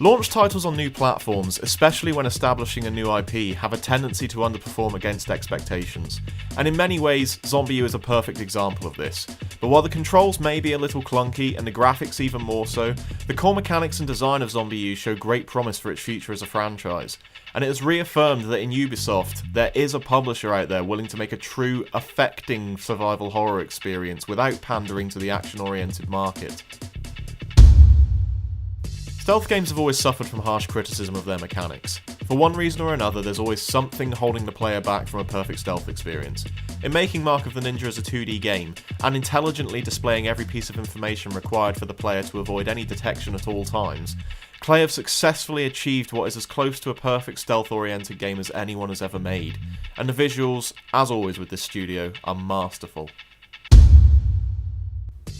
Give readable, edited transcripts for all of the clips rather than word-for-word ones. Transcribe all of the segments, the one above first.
Launch titles on new platforms, especially when establishing a new IP, have a tendency to underperform against expectations, and in many ways, Zombil is a perfect example of this. But while the controls may be a little clunky, and the graphics even more so, the core mechanics and design of Zombil show great promise for its future as a franchise, and it has reaffirmed that in Ubisoft, there is a publisher out there willing to make a true, affecting survival horror experience without pandering to the action-oriented market. Stealth games have always suffered from harsh criticism of their mechanics. For one reason or another, there's always something holding the player back from a perfect stealth experience. In making Mark of the Ninja as a 2D game, and intelligently displaying every piece of information required for the player to avoid any detection at all times, Clay have successfully achieved what is as close to a perfect stealth-oriented game as anyone has ever made, and the visuals, as always with this studio, are masterful.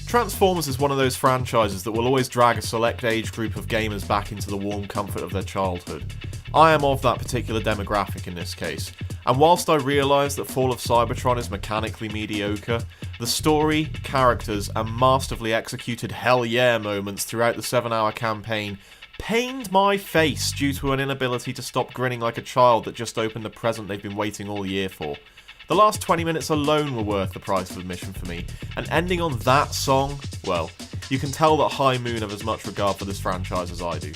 Transformers is one of those franchises that will always drag a select age group of gamers back into the warm comfort of their childhood. I am of that particular demographic in this case, and whilst I realise that Fall of Cybertron is mechanically mediocre, the story, characters, and masterfully executed hell yeah moments throughout the 7-hour campaign pained my face due to an inability to stop grinning like a child that just opened the present they've been waiting all year for. The last 20 minutes alone were worth the price of admission for me, and ending on that song, well, you can tell that High Moon have as much regard for this franchise as I do.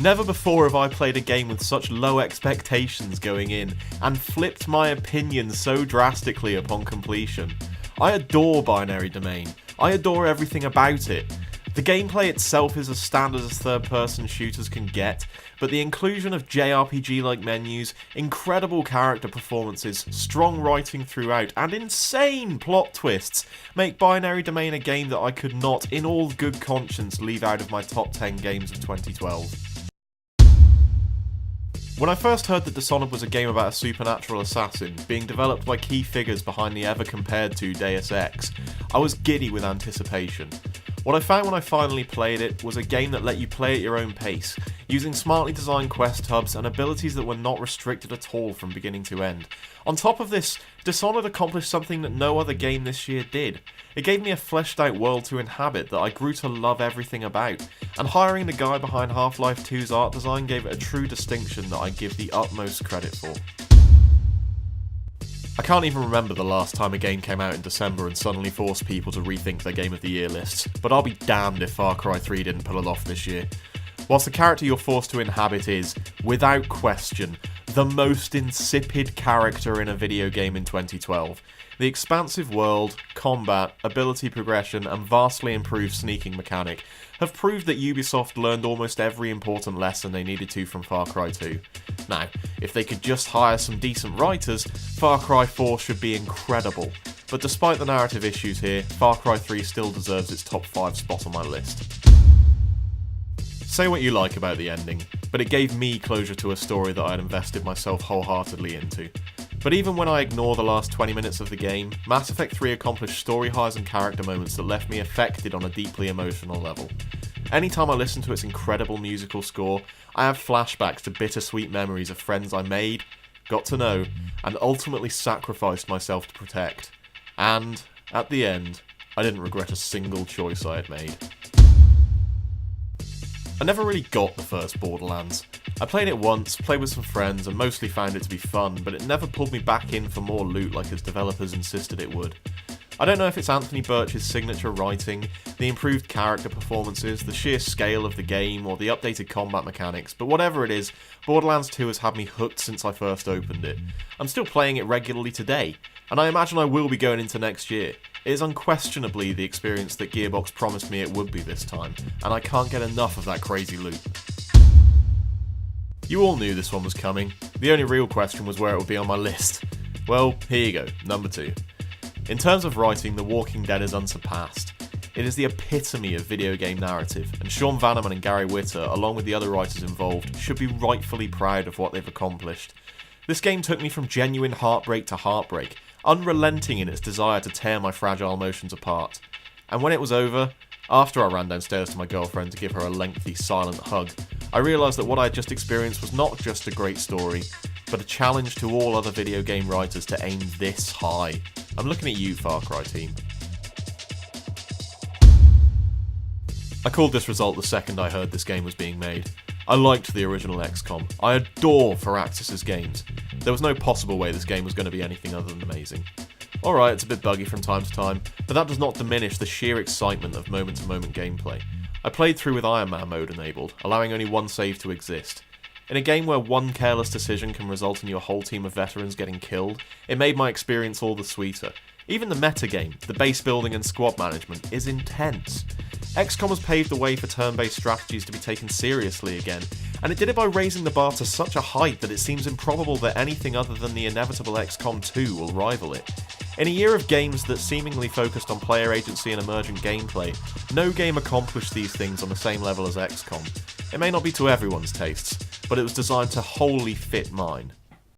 Never before have I played a game with such low expectations going in, and flipped my opinion so drastically upon completion. I adore Binary Domain. I adore everything about it. The gameplay itself is as standard as third-person shooters can get, but the inclusion of JRPG-like menus, incredible character performances, strong writing throughout, and insane plot twists make Binary Domain a game that I could not, in all good conscience, leave out of my top 10 games of 2012. When I first heard that Dishonored was a game about a supernatural assassin, being developed by key figures behind the ever-compared-to Deus Ex, I was giddy with anticipation. What I found when I finally played it was a game that let you play at your own pace, using smartly designed quest hubs and abilities that were not restricted at all from beginning to end. On top of this, Dishonored accomplished something that no other game this year did. It gave me a fleshed out world to inhabit that I grew to love everything about, and hiring the guy behind Half-Life 2's art design gave it a true distinction that I give the utmost credit for. I can't even remember the last time a game came out in December and suddenly forced people to rethink their Game of the Year lists, but I'll be damned if Far Cry 3 didn't pull it off this year. Whilst the character you're forced to inhabit is, without question, the most insipid character in a video game in 2012, the expansive world, combat, ability progression, and vastly improved sneaking mechanic have proved that Ubisoft learned almost every important lesson they needed to from Far Cry 2. Now, if they could just hire some decent writers, Far Cry 4 should be incredible. But despite the narrative issues here, Far Cry 3 still deserves its top 5 spot on my list. Say what you like about the ending, but it gave me closure to a story that I had invested myself wholeheartedly into. But even when I ignore the last 20 minutes of the game, Mass Effect 3 accomplished story highs and character moments that left me affected on a deeply emotional level. Anytime I listen to its incredible musical score, I have flashbacks to bittersweet memories of friends I made, got to know, and ultimately sacrificed myself to protect. And, at the end, I didn't regret a single choice I had made. I never really got the first Borderlands. I played it once, played with some friends, and mostly found it to be fun, but it never pulled me back in for more loot like its developers insisted it would. I don't know if it's Anthony Birch's signature writing, the improved character performances, the sheer scale of the game, or the updated combat mechanics, but whatever it is, Borderlands 2 has had me hooked since I first opened it. I'm still playing it regularly today, and I imagine I will be going into next year. It is unquestionably the experience that Gearbox promised me it would be this time, and I can't get enough of that crazy loot. You all knew this one was coming. The only real question was where it would be on my list. Well, here you go, number 2. In terms of writing, The Walking Dead is unsurpassed. It is the epitome of video game narrative, and Sean Vanneman and Gary Whitta, along with the other writers involved, should be rightfully proud of what they've accomplished. This game took me from genuine heartbreak to heartbreak, unrelenting in its desire to tear my fragile emotions apart. And when it was over, after I ran downstairs to my girlfriend to give her a lengthy, silent hug, I realised that what I had just experienced was not just a great story, but a challenge to all other video game writers to aim this high. I'm looking at you, Far Cry team. I called this result the second I heard this game was being made. I liked the original XCOM. I adore Firaxis' games. There was no possible way this game was going to be anything other than amazing. Alright, it's a bit buggy from time to time, but that does not diminish the sheer excitement of moment-to-moment gameplay. I played through with Iron Man mode enabled, allowing only one save to exist. In a game where one careless decision can result in your whole team of veterans getting killed, it made my experience all the sweeter. Even the metagame, the base building and squad management, is intense. XCOM has paved the way for turn-based strategies to be taken seriously again, and it did it by raising the bar to such a height that it seems improbable that anything other than the inevitable XCOM 2 will rival it. In a year of games that seemingly focused on player agency and emergent gameplay, no game accomplished these things on the same level as XCOM. It may not be to everyone's tastes, but it was designed to wholly fit mine.